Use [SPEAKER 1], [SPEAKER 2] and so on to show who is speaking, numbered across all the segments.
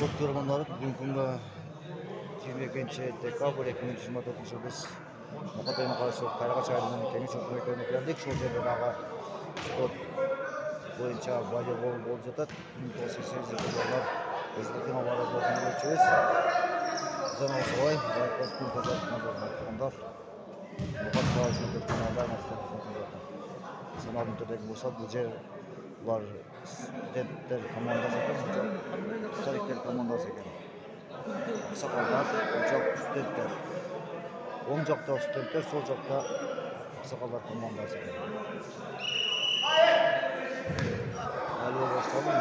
[SPEAKER 1] Sport көрермендері, бүгінгі күнгі 22 декабрь 2024 жылы біз Мұқатайына қарсы Қайрағаш айдынының кеңес өкіметтеріне келдік. Сол жердегі спорт бойынша волейбол болып жатады. 1988 жылдар біздің авария болсын өтшіміз. Бізден осылай, байқоспен тазартын тұрғандар. Мұқат қаласының түркіналар саналын түрдегі болса, бұл жер бұлар студенттер командасы екен, студенттер командасы екен. Ақсақалдар, ол жақ студенттер. Оң жақта студенттер, сол жақта ақсақалдар командасы екен. Әлі басталды.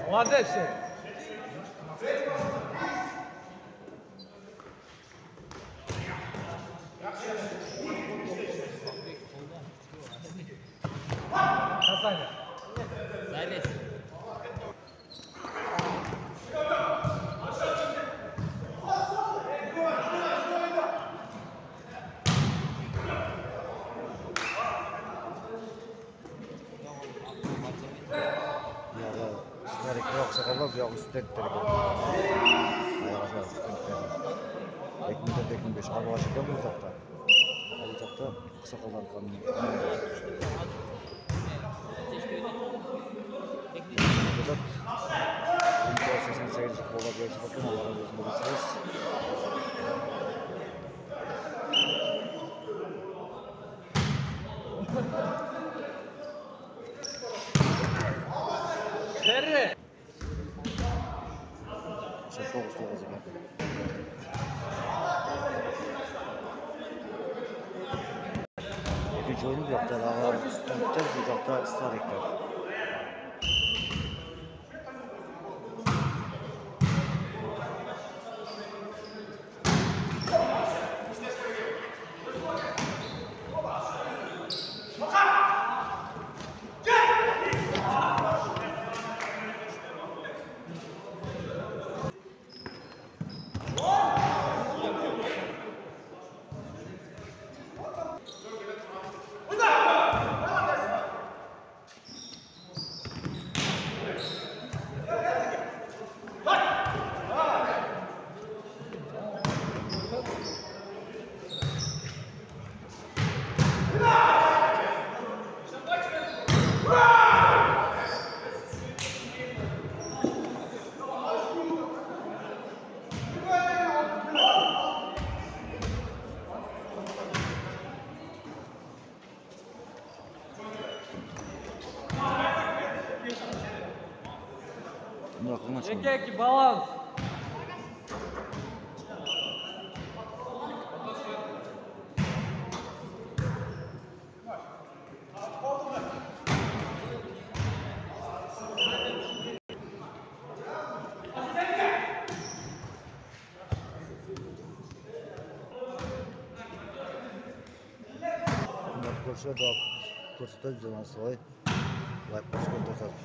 [SPEAKER 2] Молодец! Красавец! Залезь!
[SPEAKER 1] Ақсақалдар бұяғы студенттерге аяғашар студенттер 2004-2005 қарбаға жеткен бұл жақта. Бұл жақта ақсақалдар екінші ойын бұл жақтағы студенттер, бұл жақта стариктер.
[SPEAKER 2] Жеке баланс.
[SPEAKER 1] Көрші көрсетіп жаңа солай лайк басып көрсетіп